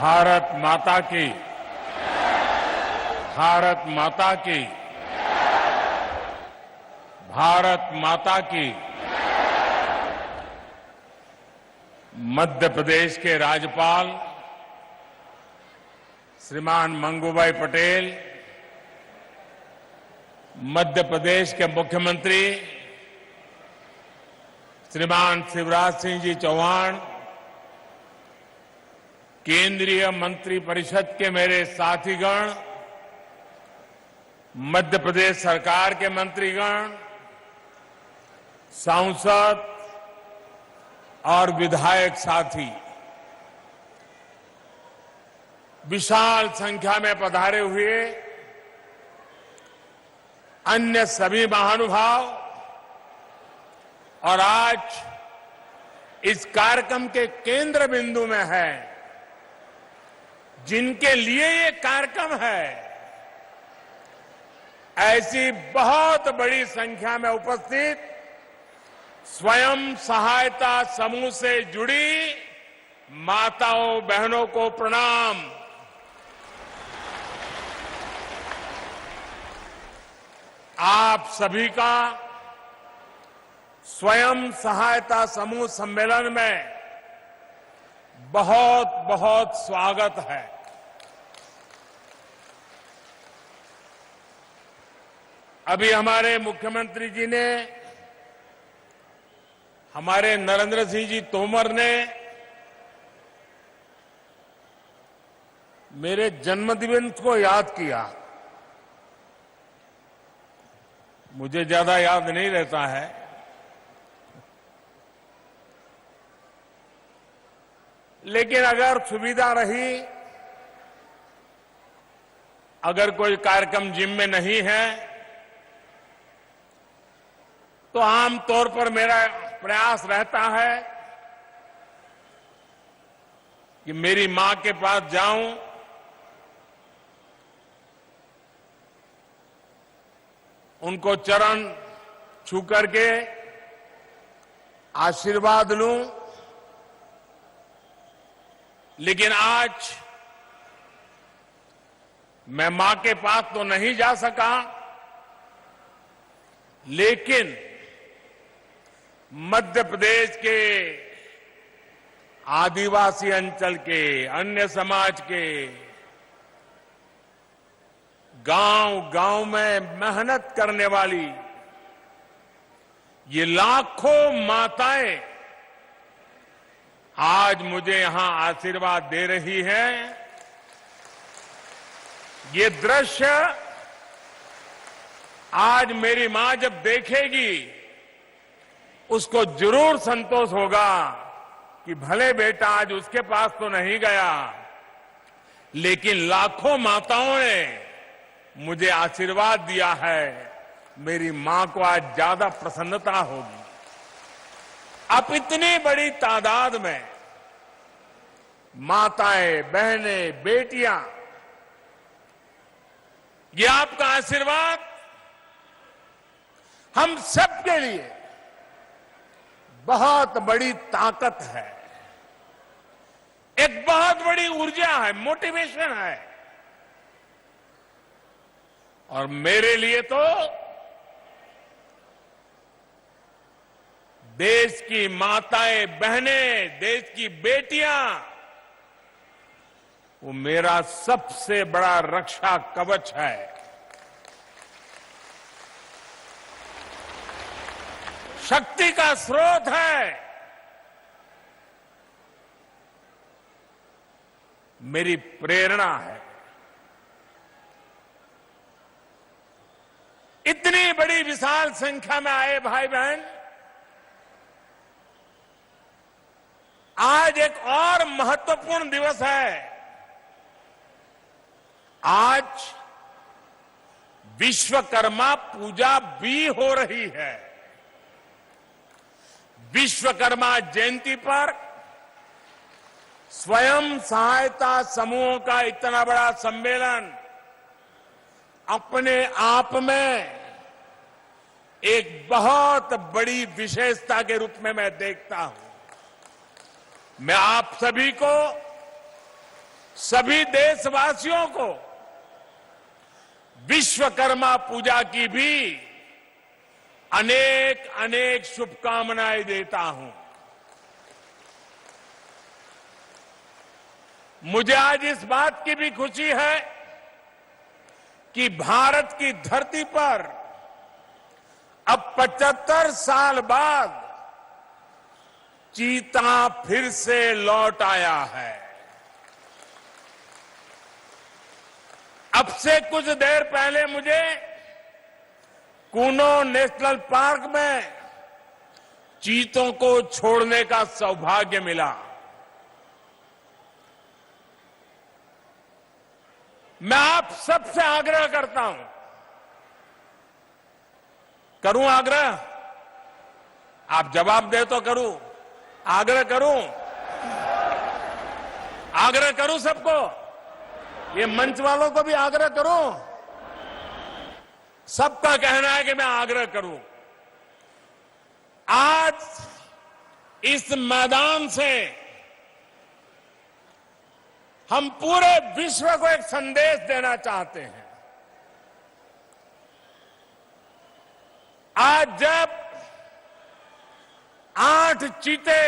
भारत माता की, भारत माता की, भारत माता की। मध्य प्रदेश के राज्यपाल श्रीमान मंगूभाई पटेल, मध्य प्रदेश के मुख्यमंत्री श्रीमान शिवराज सिंह जी चौहान, केंद्रीय मंत्रिपरिषद के मेरे साथीगण, मध्य प्रदेश सरकार के मंत्रीगण, सांसद और विधायक साथी, विशाल संख्या में पधारे हुए अन्य सभी महानुभाव और आज इस कार्यक्रम के केंद्र बिंदु में है, जिनके लिए ये कार्यक्रम है, ऐसी बहुत बड़ी संख्या में उपस्थित स्वयं सहायता समूह से जुड़ी माताओं बहनों को प्रणाम। आप सभी का स्वयं सहायता समूह सम्मेलन में बहुत बहुत स्वागत है। अभी हमारे मुख्यमंत्री जी ने, हमारे नरेंद्र सिंह जी तोमर ने मेरे जन्मदिवस को याद किया। मुझे ज्यादा याद नहीं रहता है, लेकिन अगर सुविधा रही, अगर कोई कार्यक्रम जिम में नहीं है, तो आमतौर पर मेरा प्रयास रहता है कि मेरी मां के पास जाऊं, उनको चरण छू करके आशीर्वाद लूं। लेकिन आज मैं मां के पास तो नहीं जा सका, लेकिन मध्य प्रदेश के आदिवासी अंचल के, अन्य समाज के गांव-गांव में मेहनत करने वाली ये लाखों माताएं आज मुझे यहां आशीर्वाद दे रही हैं। ये दृश्य आज मेरी मां जब देखेगी, उसको जरूर संतोष होगा कि भले बेटा आज उसके पास तो नहीं गया, लेकिन लाखों माताओं ने मुझे आशीर्वाद दिया है। मेरी मां को आज ज्यादा प्रसन्नता होगी। अब इतनी बड़ी तादाद में माताएं, बहनें, बेटियां, ये आपका आशीर्वाद हम सबके लिए बहुत बड़ी ताकत है, एक बहुत बड़ी ऊर्जा है, मोटिवेशन है। और मेरे लिए तो देश की माताएं, बहनें, देश की बेटियां, वो मेरा सबसे बड़ा रक्षा कवच है। शक्ति का स्रोत है। मेरी प्रेरणा है। इतनी बड़ी विशाल संख्या में आए भाई बहन, आज एक और महत्वपूर्ण दिवस है। आज विश्वकर्मा पूजा भी हो रही है। विश्वकर्मा जयंती पर स्वयं सहायता समूहों का इतना बड़ा सम्मेलन अपने आप में एक बहुत बड़ी विशेषता के रूप में मैं देखता हूं। मैं आप सभी को सभी देशवासियों को विश्वकर्मा पूजा की भी अनेक अनेक शुभकामनाएं देता हूं। मुझे आज इस बात की भी खुशी है कि भारत की धरती पर अब 75 साल बाद चीता फिर से लौट आया है। अब से कुछ देर पहले मुझे कूनो नेशनल पार्क में चीतों को छोड़ने का सौभाग्य मिला। मैं आप सबसे आग्रह करता हूं, करूं आग्रह? आप जवाब दे तो करूं, आग्रह करूं सबको, ये मंच वालों को भी आग्रह करूं। सबका कहना है कि मैं आग्रह करूं। आज इस मैदान से हम पूरे विश्व को एक संदेश देना चाहते हैं। आज जब 8 चीते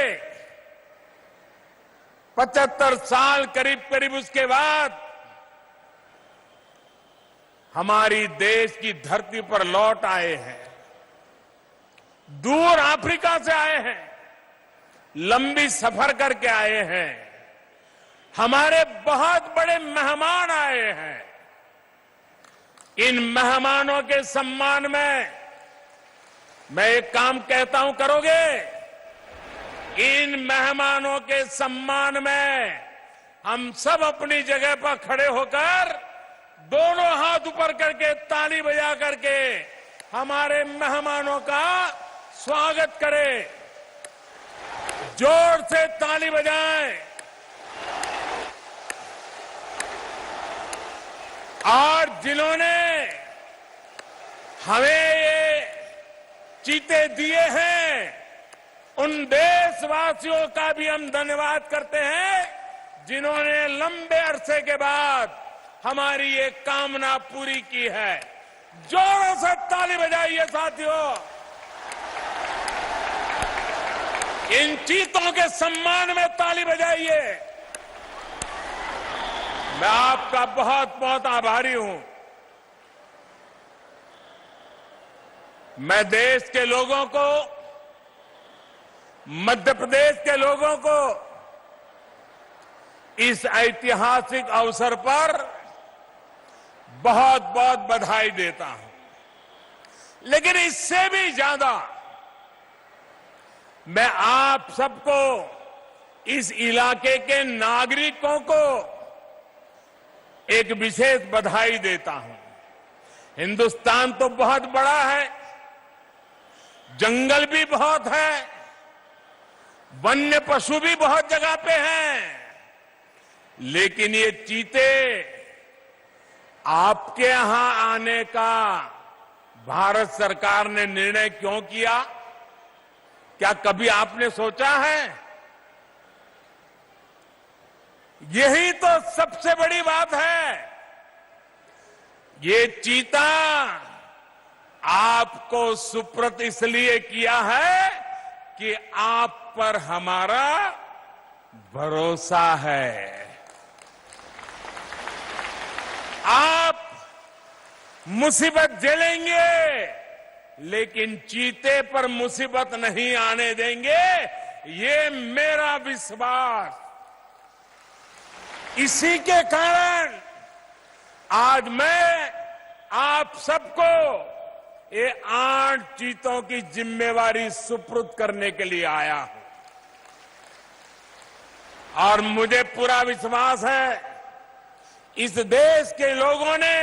75 साल करीब उसके बाद हमारी देश की धरती पर लौट आए हैं, दूर अफ्रीका से आए हैं, लंबी सफर करके आए हैं, हमारे बहुत बड़े मेहमान आए हैं। इन मेहमानों के सम्मान में मैं एक काम कहता हूं, करोगे? इन मेहमानों के सम्मान में हम सब अपनी जगह पर खड़े होकर दोनों हाथ ऊपर करके ताली बजा करके हमारे मेहमानों का स्वागत करें। जोर से ताली बजाएं और जिन्होंने हमें ये चीते दिए हैं उन देशवासियों का भी हम धन्यवाद करते हैं जिन्होंने लंबे अरसे के बाद हमारी ये कामना पूरी की है। जोरों से ताली बजाइए साथियों, इन चीतों के सम्मान में ताली बजाइए। मैं आपका बहुत बहुत आभारी हूं। मैं देश के लोगों को, मध्य प्रदेश के लोगों को इस ऐतिहासिक अवसर पर बहुत बहुत बधाई देता हूं। लेकिन इससे भी ज्यादा मैं आप सबको, इस इलाके के नागरिकों को एक विशेष बधाई देता हूं। हिंदुस्तान तो बहुत बड़ा है, जंगल भी बहुत है, वन्य पशु भी बहुत जगह पे हैं, लेकिन ये चीते आपके यहां आने का भारत सरकार ने निर्णय क्यों किया? क्या कभी आपने सोचा है? यही तो सबसे बड़ी बात है। ये चीता आपको सुपुर्द इसलिए किया है कि आप पर हमारा भरोसा है। आप मुसीबत झेलेंगे लेकिन चीते पर मुसीबत नहीं आने देंगे, ये मेरा विश्वास। इसी के कारण आज मैं आप सबको ये 8 चीतों की जिम्मेवारी सुपुर्द करने के लिए आया हूं। और मुझे पूरा विश्वास है इस देश के लोगों ने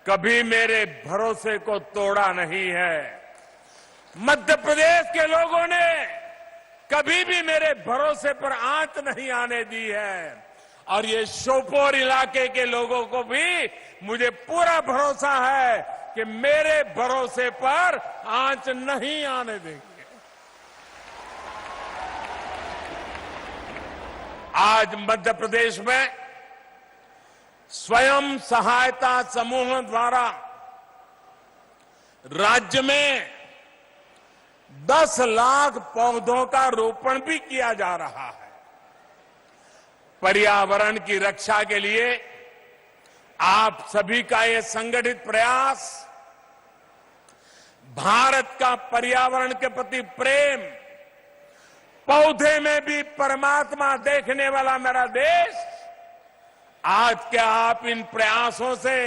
कभी मेरे भरोसे को तोड़ा नहीं है। मध्य प्रदेश के लोगों ने कभी भी मेरे भरोसे पर आंच नहीं आने दी है। और ये श्योपुर इलाके के लोगों को भी मुझे पूरा भरोसा है कि मेरे भरोसे पर आंच नहीं आने देंगे। आज मध्य प्रदेश में स्वयं सहायता समूह द्वारा राज्य में 10 लाख पौधों का रोपण भी किया जा रहा है। पर्यावरण की रक्षा के लिए आप सभी का ये संगठित प्रयास भारत का पर्यावरण के प्रति प्रेम, पौधे में भी परमात्मा देखने वाला मेरा देश, आज के आप इन प्रयासों से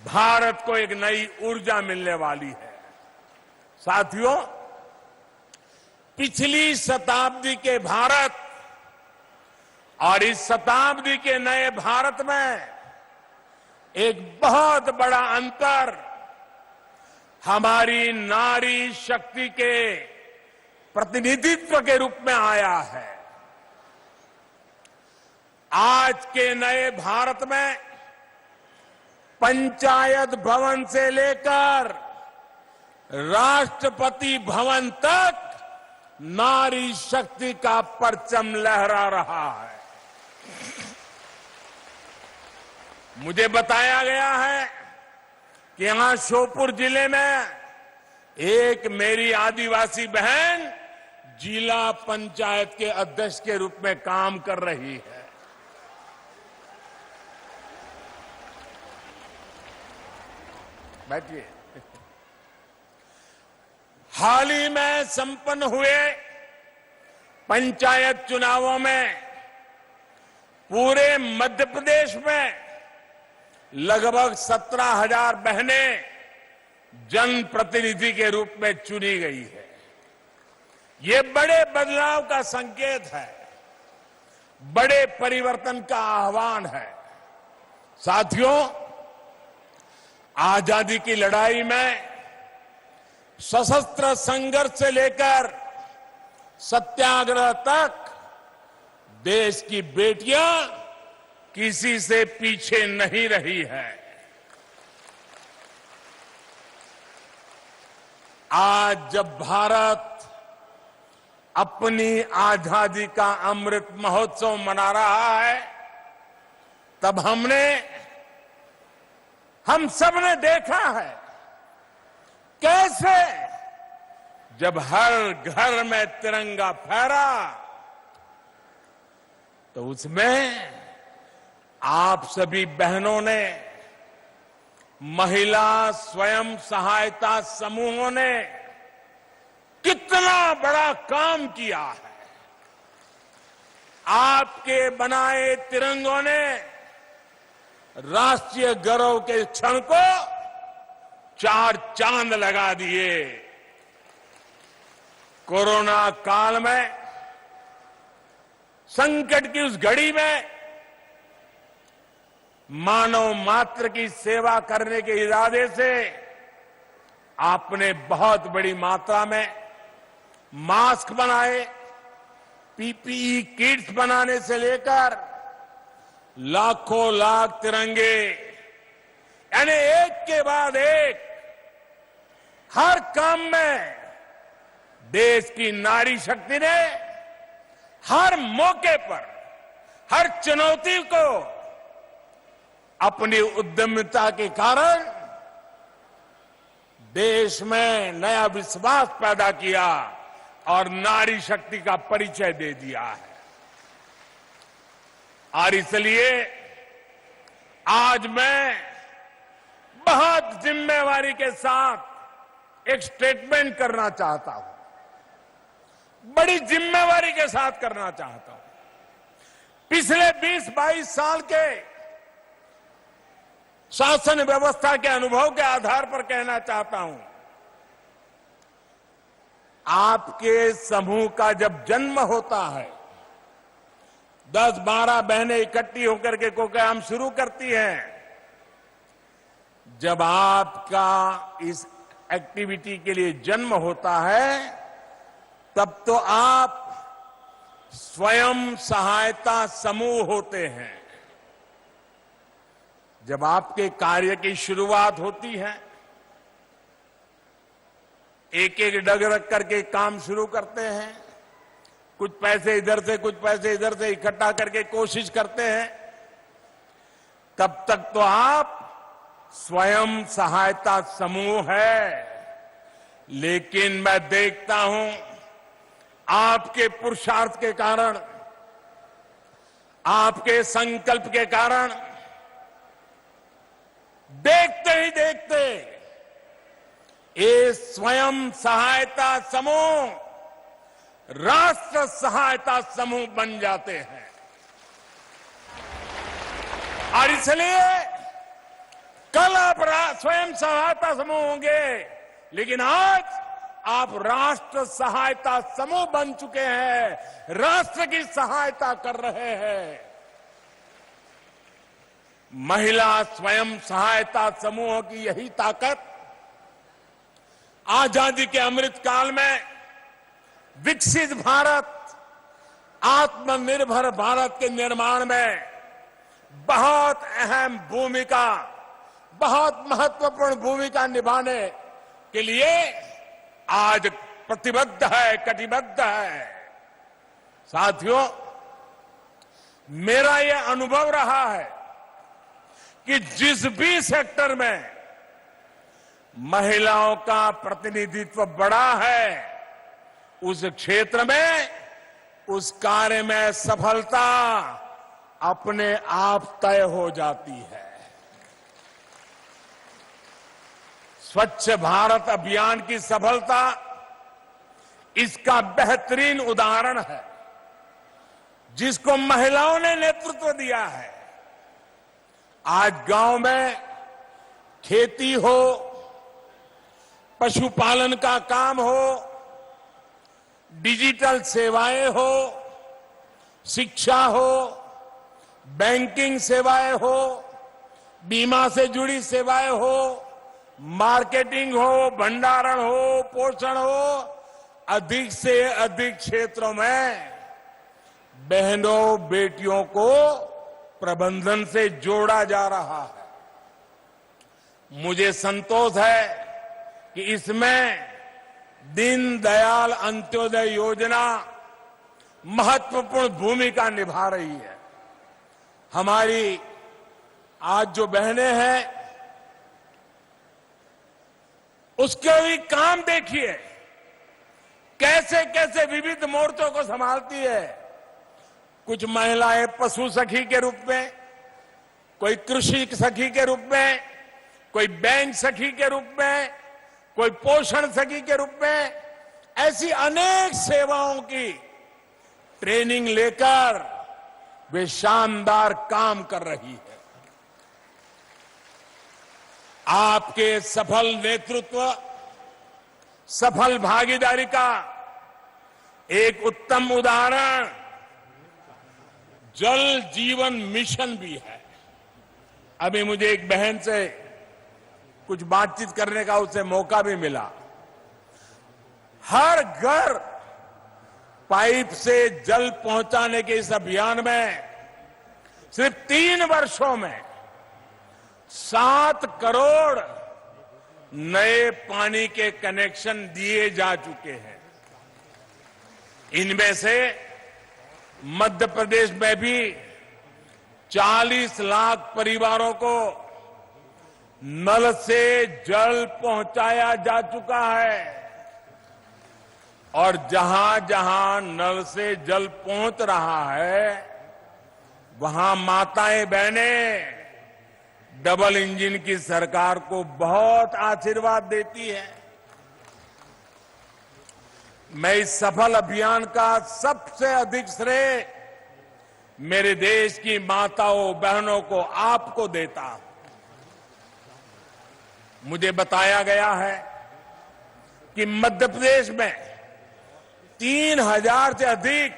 भारत को एक नई ऊर्जा मिलने वाली है। साथियों, पिछली शताब्दी के भारत और इस शताब्दी के नए भारत में एक बहुत बड़ा अंतर हमारी नारी शक्ति के प्रतिनिधित्व के रूप में आया है। आज के नए भारत में पंचायत भवन से लेकर राष्ट्रपति भवन तक नारी शक्ति का परचम लहरा रहा है। मुझे बताया गया है कि यहां श्योपुर जिले में एक मेरी आदिवासी बहन जिला पंचायत के अध्यक्ष के रूप में काम कर रही है। बैठिए। हाल ही में संपन्न हुए पंचायत चुनावों में पूरे मध्य प्रदेश में लगभग 17,000 बहनें जनप्रतिनिधि के रूप में चुनी गई है। ये बड़े बदलाव का संकेत है, बड़े परिवर्तन का आह्वान है। साथियों, आजादी की लड़ाई में सशस्त्र संघर्ष से लेकर सत्याग्रह तक देश की बेटियां किसी से पीछे नहीं रही है। आज जब भारत अपनी आजादी का अमृत महोत्सव मना रहा है, तब हम सबने देखा है कैसे जब हर घर में तिरंगा फहरा तो उसमें आप सभी बहनों ने, महिला स्वयं सहायता समूहों ने कितना बड़ा काम किया है। आपके बनाए तिरंगों ने राष्ट्रीय गौरव के क्षण को 4 चांद लगा दिए। कोरोना काल में, संकट की उस घड़ी में मानव मात्र की सेवा करने के इरादे से आपने बहुत बड़ी मात्रा में मास्क बनाए, पीपीई किट्स बनाने से लेकर लाखों लाख तिरंगे, यानी एक के बाद एक हर काम में देश की नारी शक्ति ने हर मौके पर, हर चुनौती को अपनी उद्यमिता के कारण देश में नया विश्वास पैदा किया और नारी शक्ति का परिचय दे दिया है। और इसलिए आज मैं बहुत जिम्मेवारी के साथ एक स्टेटमेंट करना चाहता हूं, बड़ी जिम्मेवारी के साथ करना चाहता हूं। पिछले 20-22 साल के शासन व्यवस्था के अनुभव के आधार पर कहना चाहता हूं, आपके समूह का जब जन्म होता है, 10-12 बहनें इकट्ठी होकर के कोई काम शुरू करती हैं। जब आपका इस एक्टिविटी के लिए जन्म होता है, तब तो आप स्वयं सहायता समूह होते हैं। जब आपके कार्य की शुरुआत होती है, एक एक डग रख करके काम शुरू करते हैं। कुछ पैसे इधर से कुछ पैसे इधर से इकट्ठा करके कोशिश करते हैं, तब तक तो आप स्वयं सहायता समूह है। लेकिन मैं देखता हूं आपके पुरुषार्थ के कारण, आपके संकल्प के कारण, देखते ही देखते ये स्वयं सहायता समूह राष्ट्र सहायता समूह बन जाते हैं। और इसलिए कल आप स्वयं सहायता समूह होंगे, लेकिन आज आप राष्ट्र सहायता समूह बन चुके हैं, राष्ट्र की सहायता कर रहे हैं। महिला स्वयं सहायता समूह की यही ताकत आजादी के अमृत काल में विकसित भारत, आत्मनिर्भर भारत के निर्माण में बहुत अहम भूमिका, बहुत महत्वपूर्ण भूमिका निभाने के लिए आज प्रतिबद्ध है, कटिबद्ध है। साथियों, मेरा यह अनुभव रहा है कि जिस भी सेक्टर में महिलाओं का प्रतिनिधित्व बड़ा है, उस क्षेत्र में, उस कार्य में सफलता अपने आप तय हो जाती है। स्वच्छ भारत अभियान की सफलता इसका बेहतरीन उदाहरण है, जिसको महिलाओं ने नेतृत्व दिया है। आज गांव में खेती हो, पशुपालन का काम हो, डिजिटल सेवाएं हो, शिक्षा हो, बैंकिंग सेवाएं हो, बीमा से जुड़ी सेवाएं हो, मार्केटिंग हो, भंडारण हो, पोषण हो, अधिक से अधिक क्षेत्रों में बहनों बेटियों को प्रबंधन से जोड़ा जा रहा है। मुझे संतोष है कि इसमें दीनदयाल अंत्योदय योजना महत्वपूर्ण भूमिका निभा रही है। हमारी आज जो बहनें हैं, उसके भी काम देखिए, कैसे कैसे विविध मोर्चों को संभालती है। कुछ महिलाएं पशु सखी के रूप में, कोई कृषि सखी के रूप में, कोई बैंक सखी के रूप में, कोई पोषण सखी के रूप में, ऐसी अनेक सेवाओं की ट्रेनिंग लेकर वे शानदार काम कर रही है। आपके सफल नेतृत्व, सफल भागीदारी का एक उत्तम उदाहरण जल जीवन मिशन भी है। अभी मुझे एक बहन से कुछ बातचीत करने का उससे मौका भी मिला। हर घर पाइप से जल पहुंचाने के इस अभियान में सिर्फ 3 वर्षों में 7 करोड़ नए पानी के कनेक्शन दिए जा चुके हैं। इनमें से मध्य प्रदेश में भी 40 लाख परिवारों को नल से जल पहुंचाया जा चुका है। और जहां जहां नल से जल पहुंच रहा है, वहां माताएं बहनें डबल इंजन की सरकार को बहुत आशीर्वाद देती है। मैं इस सफल अभियान का सबसे अधिक श्रेय मेरे देश की माताओं बहनों को, आपको देता हूं। मुझे बताया गया है कि मध्य प्रदेश में 3000 से अधिक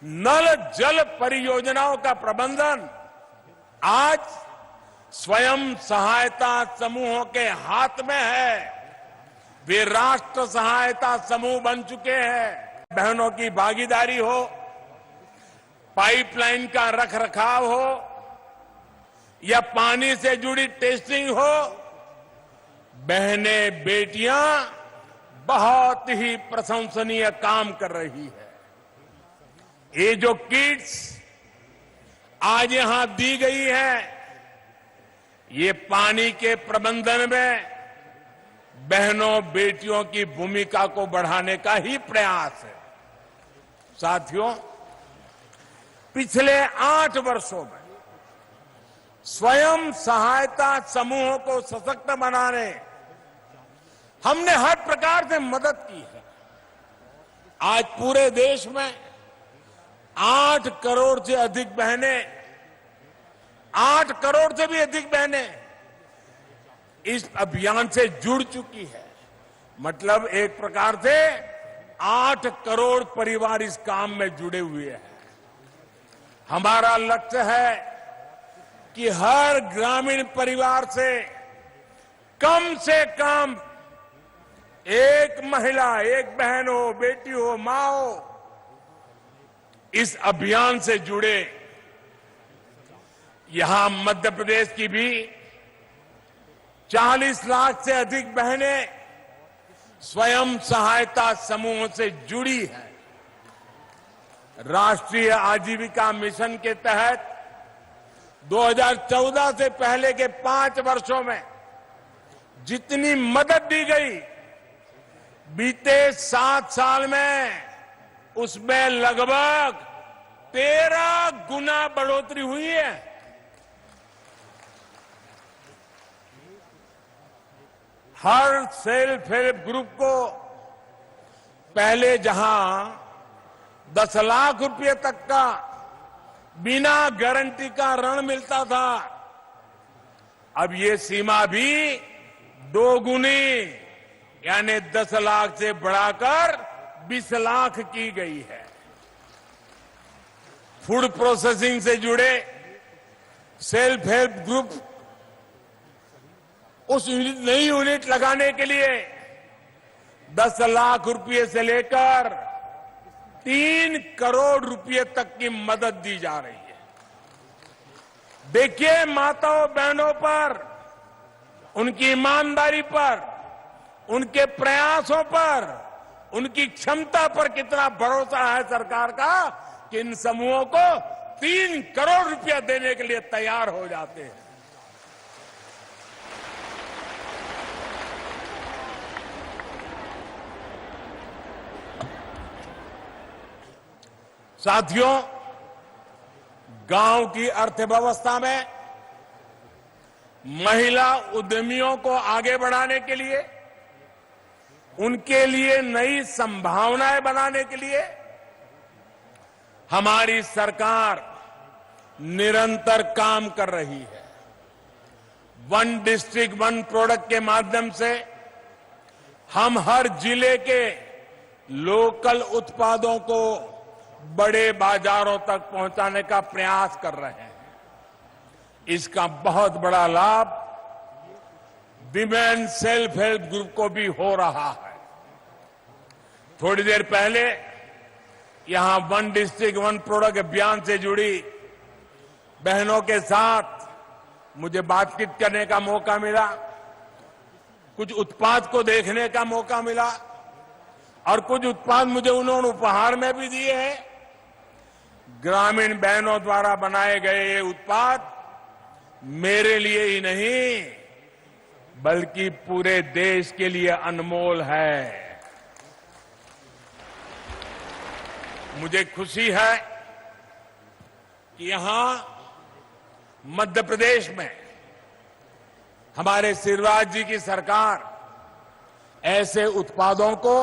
नल जल परियोजनाओं का प्रबंधन आज स्वयं सहायता समूहों के हाथ में है। वे राष्ट्र सहायता समूह बन चुके हैं। बहनों की भागीदारी हो, पाइपलाइन का रखरखाव हो या पानी से जुड़ी टेस्टिंग हो, बहनें बेटियां बहुत ही प्रशंसनीय काम कर रही है। ये जो किट्स आज यहां दी गई है, ये पानी के प्रबंधन में बहनों बेटियों की भूमिका को बढ़ाने का ही प्रयास है। साथियों, पिछले 8 वर्षों में स्वयं सहायता समूहों को सशक्त बनाने हमने हर प्रकार से मदद की है। आज पूरे देश में 8 करोड़ से अधिक बहनें, 8 करोड़ से भी अधिक बहनें इस अभियान से जुड़ चुकी है। मतलब एक प्रकार से 8 करोड़ परिवार इस काम में जुड़े हुए हैं। हमारा लक्ष्य है कि हर ग्रामीण परिवार से कम एक महिला, एक बहन हो, बेटी हो, मां हो, इस अभियान से जुड़े। यहां मध्य प्रदेश की भी 40 लाख से अधिक बहनें स्वयं सहायता समूहों से जुड़ी है। राष्ट्रीय आजीविका मिशन के तहत 2014 से पहले के 5 वर्षों में जितनी मदद दी गई, बीते 7 साल में उसमें लगभग 13 गुना बढ़ोतरी हुई है। हर सेल्फ हेल्प ग्रुप को पहले जहां 10 लाख रुपए तक का बिना गारंटी का ऋण मिलता था, अब ये सीमा भी 2 गुनी यानी 10 लाख से बढ़ाकर 20 लाख की गई है। फूड प्रोसेसिंग से जुड़े सेल्फ हेल्प ग्रुप उस नई यूनिट लगाने के लिए 10 लाख रुपए से लेकर 3 करोड़ रुपए तक की मदद दी जा रही है। देखिए माताओं बहनों पर, उनकी ईमानदारी पर, उनके प्रयासों पर, उनकी क्षमता पर कितना भरोसा है सरकार का कि इन समूहों को 3 करोड़ रुपया देने के लिए तैयार हो जाते हैं। साथियों, गांव की अर्थव्यवस्था में महिला उद्यमियों को आगे बढ़ाने के लिए, उनके लिए नई संभावनाएं बनाने के लिए हमारी सरकार निरंतर काम कर रही है। 1 डिस्ट्रिक्ट 1 प्रोडक्ट के माध्यम से हम हर जिले के लोकल उत्पादों को बड़े बाजारों तक पहुंचाने का प्रयास कर रहे हैं। इसका बहुत बड़ा लाभ विमेन सेल्फ हेल्प ग्रुप को भी हो रहा है। थोड़ी देर पहले यहां 1 डिस्ट्रिक्ट 1 प्रोडक्ट अभियान से जुड़ी बहनों के साथ मुझे बातचीत करने का मौका मिला, कुछ उत्पाद को देखने का मौका मिला और कुछ उत्पाद मुझे उन्होंने उपहार में भी दिए हैं। ग्रामीण बहनों द्वारा बनाए गए ये उत्पाद मेरे लिए ही नहीं बल्कि पूरे देश के लिए अनमोल है। मुझे खुशी है कि यहां मध्य प्रदेश में हमारे शिवराज जी की सरकार ऐसे उत्पादों को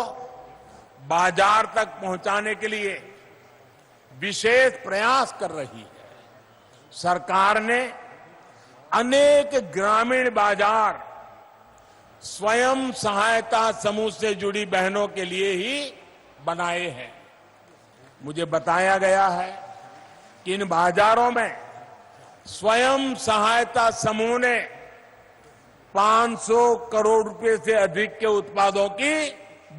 बाजार तक पहुंचाने के लिए विशेष प्रयास कर रही है। सरकार ने अनेक ग्रामीण बाजार स्वयं सहायता समूह से जुड़ी बहनों के लिए ही बनाए हैं। मुझे बताया गया है कि इन बाजारों में स्वयं सहायता समूह ने 500 करोड़ रुपए से अधिक के उत्पादों की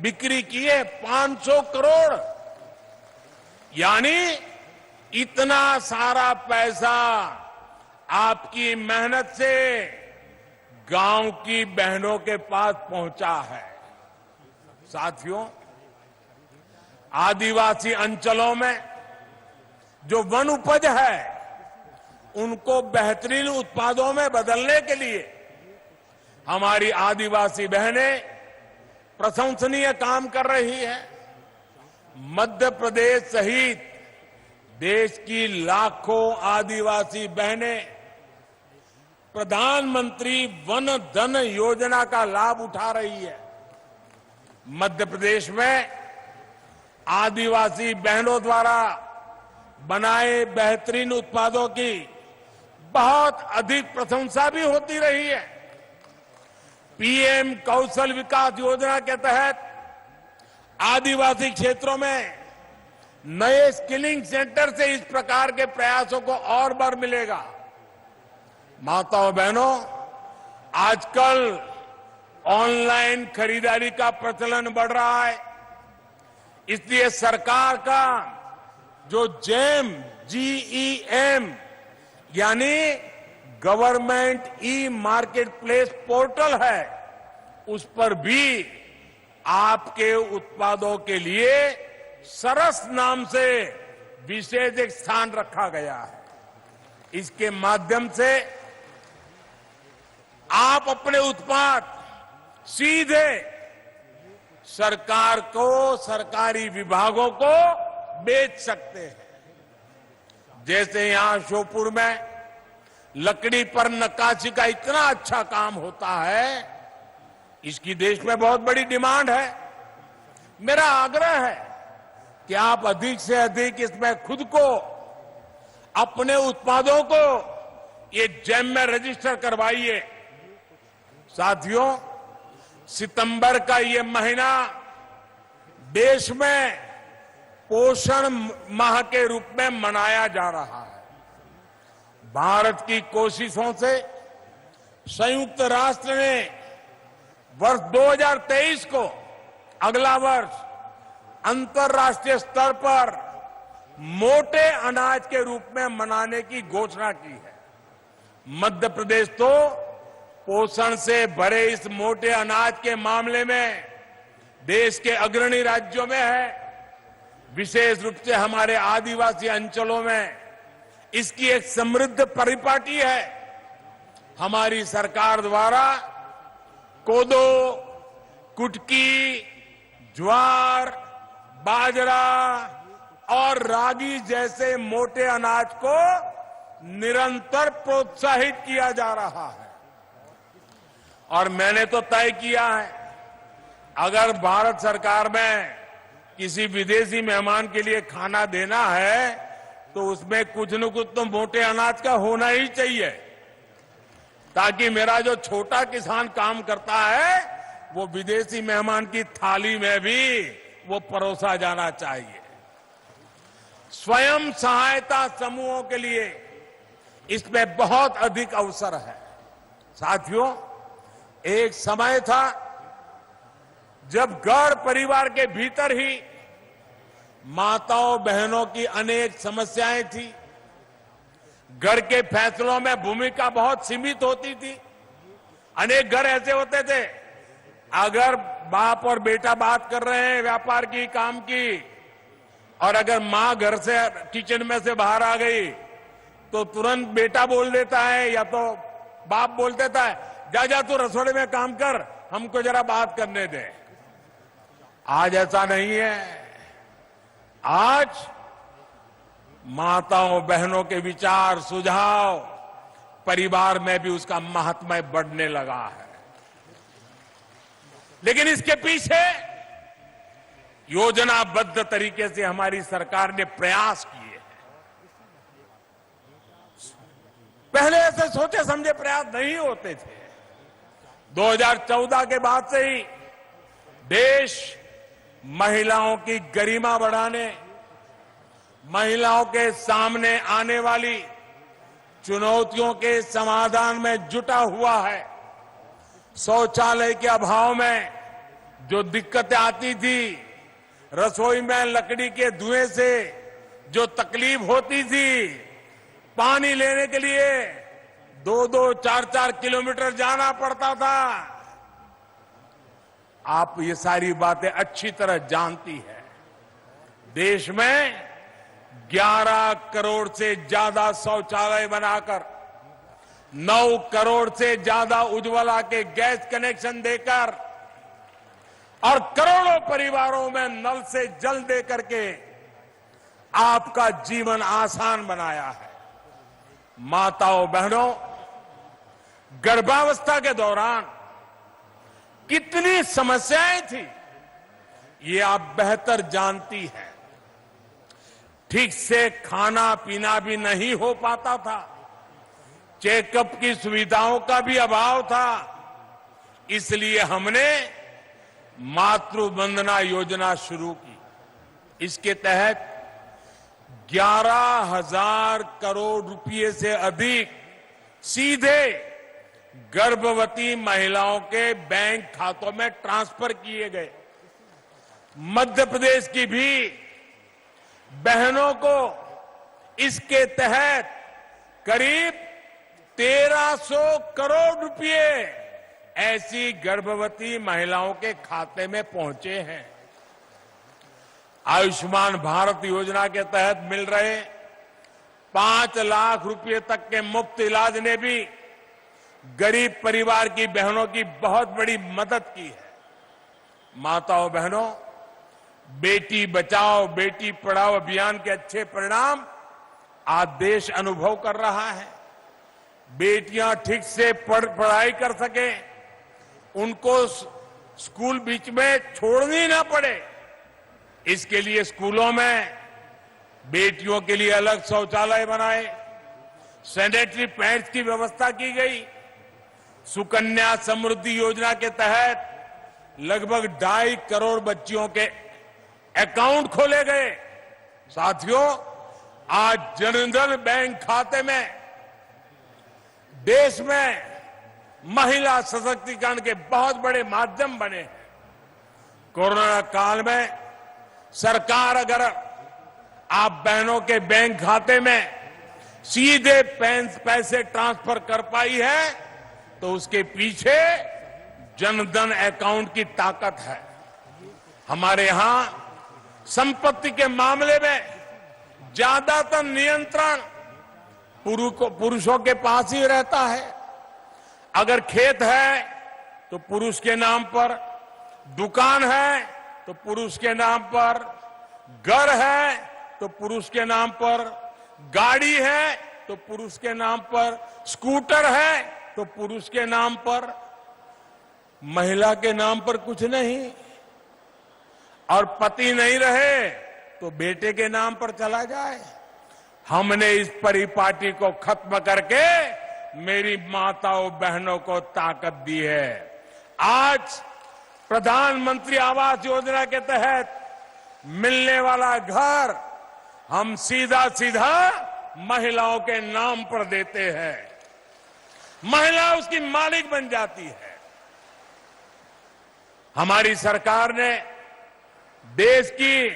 बिक्री की है। 500 करोड़ यानी इतना सारा पैसा आपकी मेहनत से गांव की बहनों के पास पहुंचा है। साथियों, आदिवासी अंचलों में जो वन उपज है उनको बेहतरीन उत्पादों में बदलने के लिए हमारी आदिवासी बहनें प्रशंसनीय काम कर रही है। मध्य प्रदेश सहित देश की लाखों आदिवासी बहनें प्रधानमंत्री वन धन योजना का लाभ उठा रही है। मध्य प्रदेश में आदिवासी बहनों द्वारा बनाए बेहतरीन उत्पादों की बहुत अधिक प्रशंसा भी होती रही है। पीएम कौशल विकास योजना के तहत आदिवासी क्षेत्रों में नए स्किलिंग सेंटर से इस प्रकार के प्रयासों को और बल मिलेगा। माताओं बहनों, आजकल ऑनलाइन खरीदारी का प्रचलन बढ़ रहा है, इसलिए सरकार का जो GEM यानी government e market place portal है, उस पर भी आपके उत्पादों के लिए सरस नाम से विशेष एक स्थान रखा गया है। इसके माध्यम से आप अपने उत्पाद सीधे सरकार को, सरकारी विभागों को बेच सकते हैं। जैसे यहां श्योपुर में लकड़ी पर नक्काशी का इतना अच्छा काम होता है, इसकी देश में बहुत बड़ी डिमांड है। मेरा आग्रह है कि आप अधिक से अधिक इसमें खुद को, अपने उत्पादों को ये जेम में रजिस्टर करवाइए। साथियों, सितंबर का ये महीना देश में पोषण माह के रूप में मनाया जा रहा है। भारत की कोशिशों से संयुक्त राष्ट्र ने वर्ष 2023 को, अगला वर्ष, अंतर्राष्ट्रीय स्तर पर मोटे अनाज के रूप में मनाने की घोषणा की है। मध्य प्रदेश तो पोषण से भरे इस मोटे अनाज के मामले में देश के अग्रणी राज्यों में है। विशेष रूप से हमारे आदिवासी अंचलों में इसकी एक समृद्ध परिपाटी है। हमारी सरकार द्वारा कोदो, कुटकी, ज्वार, बाजरा और रागी जैसे मोटे अनाज को निरंतर प्रोत्साहित किया जा रहा है। और मैंने तो तय किया है, अगर भारत सरकार में किसी विदेशी मेहमान के लिए खाना देना है तो उसमें कुछ न कुछ तो मोटे अनाज का होना ही चाहिए, ताकि मेरा जो छोटा किसान काम करता है वो विदेशी मेहमान की थाली में भी वो परोसा जाना चाहिए। स्वयं सहायता समूहों के लिए इसमें बहुत अधिक अवसर है। साथियों, एक समय था जब घर परिवार के भीतर ही माताओं बहनों की अनेक समस्याएं थी। घर के फैसलों में भूमिका बहुत सीमित होती थी। अनेक घर ऐसे होते थे, अगर बाप और बेटा बात कर रहे हैं व्यापार की, काम की, और अगर मां घर से किचन में से बाहर आ गई तो तुरंत बेटा बोल देता है या तो बाप बोल देता है, जा जा तू रसोड़े में काम कर, हमको जरा बात करने दे। आज ऐसा नहीं है। आज माताओं बहनों के विचार, सुझाव परिवार में भी उसका महात्म्य बढ़ने लगा है। लेकिन इसके पीछे योजनाबद्ध तरीके से हमारी सरकार ने प्रयास किए हैं। पहले ऐसे सोचे समझे प्रयास नहीं होते थे। 2014 के बाद से ही देश महिलाओं की गरिमा बढ़ाने, महिलाओं के सामने आने वाली चुनौतियों के समाधान में जुटा हुआ है। शौचालय के अभाव में जो दिक्कतें आती थी, रसोई में लकड़ी के धुएं से जो तकलीफ होती थी, पानी लेने के लिए 2-2, 4-4 किलोमीटर जाना पड़ता था, आप ये सारी बातें अच्छी तरह जानती है। देश में 11 करोड़ से ज्यादा शौचालय बनाकर 9 करोड़ से ज्यादा उज्ज्वला के गैस कनेक्शन देकर और करोड़ों परिवारों में नल से जल दे करके आपका जीवन आसान बनाया है। माताओं बहनों, गर्भावस्था के दौरान कितनी समस्याएं थी ये आप बेहतर जानती हैं। ठीक से खाना पीना भी नहीं हो पाता था, चेकअप की सुविधाओं का भी अभाव था। इसलिए हमने मातृ वंदना योजना शुरू की। इसके तहत 11,000 करोड़ रुपए से अधिक सीधे गर्भवती महिलाओं के बैंक खातों में ट्रांसफर किए गए। मध्य प्रदेश की भी बहनों को इसके तहत करीब 1,300 करोड़ रुपए ऐसी गर्भवती महिलाओं के खाते में पहुंचे हैं। आयुष्मान भारत योजना के तहत मिल रहे 5 लाख रुपए तक के मुफ्त इलाज ने भी गरीब परिवार की बहनों की बहुत बड़ी मदद की है। माताओं बहनों, बेटी बचाओ बेटी पढ़ाओ अभियान के अच्छे परिणाम आज देश अनुभव कर रहा है। बेटियां ठीक से पढ़ाई कर सके, उनको स्कूल बीच में छोड़नी ना पड़े, इसके लिए स्कूलों में बेटियों के लिए अलग शौचालय बनाए, सैनिटरी पैड्स की व्यवस्था की गई। सुकन्या समृद्धि योजना के तहत लगभग 2.5 करोड़ बच्चियों के अकाउंट खोले गए। साथियों, आज जनधन बैंक खाते में देश में महिला सशक्तिकरण के बहुत बड़े माध्यम बने हैं। कोरोना काल में सरकार अगर आप बहनों के बैंक खाते में सीधे पैसे ट्रांसफर कर पाई है तो उसके पीछे जनधन अकाउंट की ताकत है। हमारे यहां संपत्ति के मामले में ज्यादातर नियंत्रण पुरुषों के पास ही रहता है। अगर खेत है तो पुरुष के नाम पर, दुकान है तो पुरुष के नाम पर, घर है तो पुरुष के नाम पर, गाड़ी है तो पुरुष के नाम पर, स्कूटर है तो पुरुष के नाम पर, महिला के नाम पर कुछ नहीं। और पति नहीं रहे तो बेटे के नाम पर चला जाए। हमने इस परिपाटी को खत्म करके मेरी माताओं बहनों को ताकत दी है। आज प्रधानमंत्री आवास योजना के तहत मिलने वाला घर हम सीधा सीधा महिलाओं के नाम पर देते हैं, महिला उसकी मालिक बन जाती है। हमारी सरकार ने देश की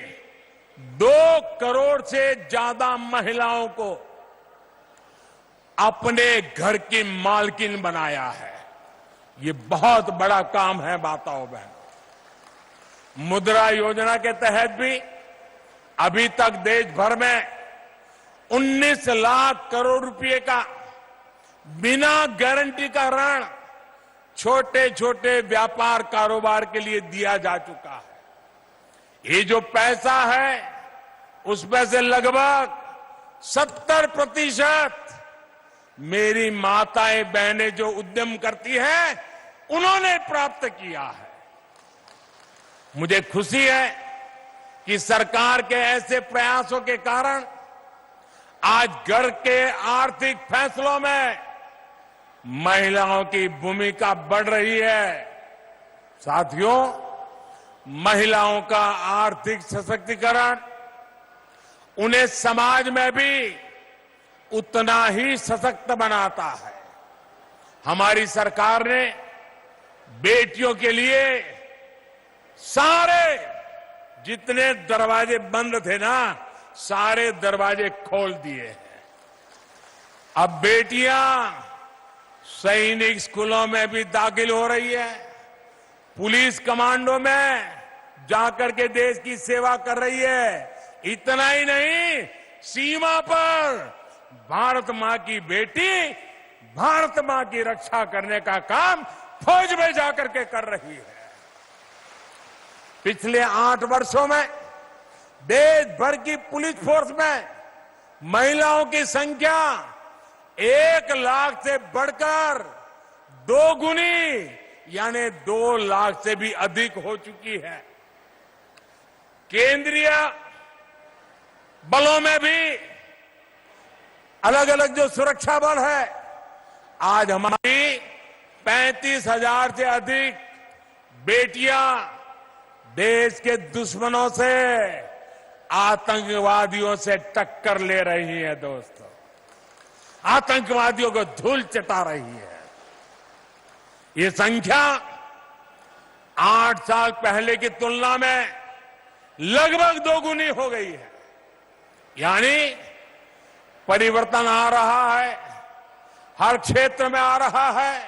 2 करोड़ से ज्यादा महिलाओं को अपने घर की मालकिन बनाया है। ये बहुत बड़ा काम है माताओं बहनों। मुद्रा योजना के तहत भी अभी तक देश भर में 19 लाख करोड़ रुपए का बिना गारंटी का ऋण छोटे छोटे व्यापार कारोबार के लिए दिया जा चुका है। ये जो पैसा है उसमें से लगभग 70% मेरी माताएं बहनें जो उद्यम करती हैं उन्होंने प्राप्त किया है। मुझे खुशी है कि सरकार के ऐसे प्रयासों के कारण आज घर के आर्थिक फैसलों में महिलाओं की भूमिका बढ़ रही है। साथियों, महिलाओं का आर्थिक सशक्तिकरण उन्हें समाज में भी उतना ही सशक्त बनाता है। हमारी सरकार ने बेटियों के लिए सारे जितने दरवाजे बंद थे ना, सारे दरवाजे खोल दिए हैं। अब बेटियां सैनिक स्कूलों में भी दाखिल हो रही है, पुलिस कमांडो में जाकर के देश की सेवा कर रही है। इतना ही नहीं, सीमा पर भारत मां की बेटी भारत मां की रक्षा करने का काम फौज में जाकर के कर रही है। पिछले 8 वर्षों में देश भर की पुलिस फोर्स में महिलाओं की संख्या 1 लाख से बढ़कर 2 गुनी यानी 2 लाख से भी अधिक हो चुकी है। केंद्रीय बलों में भी अलग अलग जो सुरक्षा बल है, आज हमारी 35,000 से अधिक बेटियां देश के दुश्मनों से, आतंकवादियों से टक्कर ले रही हैं। दोस्तों, आतंकवादियों को धूल चटा रही है। ये संख्या 8 साल पहले की तुलना में लगभग 2 गुनी हो गई है। यानी परिवर्तन आ रहा है, हर क्षेत्र में आ रहा है।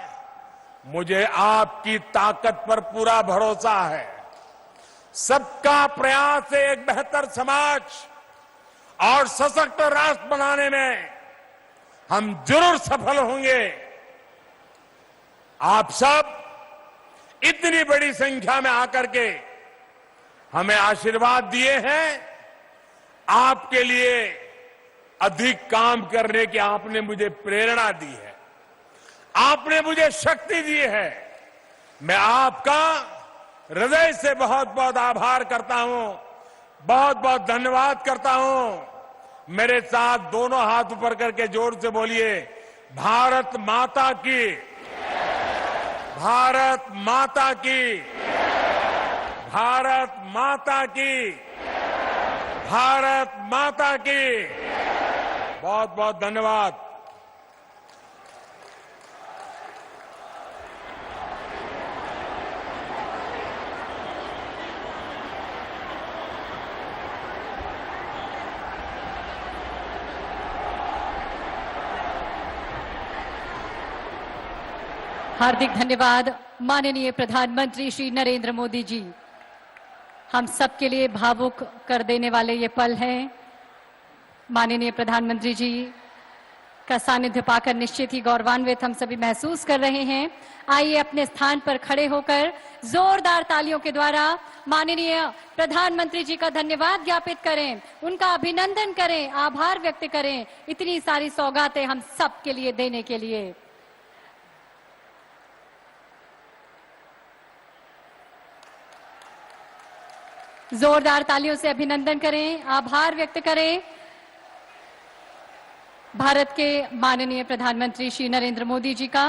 मुझे आपकी ताकत पर पूरा भरोसा है। सबका प्रयास से एक बेहतर समाज और सशक्त राष्ट्र बनाने में हम जरूर सफल होंगे। आप सब इतनी बड़ी संख्या में आकर के हमें आशीर्वाद दिए हैं। आपके लिए अधिक काम करने की आपने मुझे प्रेरणा दी है, आपने मुझे शक्ति दी है। मैं आपका हृदय से बहुत बहुत आभार करता हूं, बहुत बहुत धन्यवाद करता हूं। मेरे साथ दोनों हाथ ऊपर करके जोर से बोलिए, भारत माता की, भारत माता की, भारत माता की, भारत माता की। बहुत बहुत धन्यवाद। हार्दिक धन्यवाद माननीय प्रधानमंत्री श्री नरेंद्र मोदी जी। हम सबके लिए भावुक कर देने वाले ये पल हैं। माननीय प्रधानमंत्री जी का सानिध्य पाकर निश्चित ही गौरवान्वित हम सभी महसूस कर रहे हैं। आइए अपने स्थान पर खड़े होकर जोरदार तालियों के द्वारा माननीय प्रधानमंत्री जी का धन्यवाद ज्ञापित करें, उनका अभिनंदन करें, आभार व्यक्त करें इतनी सारी सौगातें हम सबके लिए देने के लिए। जोरदार तालियों से अभिनंदन करें, आभार व्यक्त करें भारत के माननीय प्रधानमंत्री श्री नरेंद्र मोदी जी का।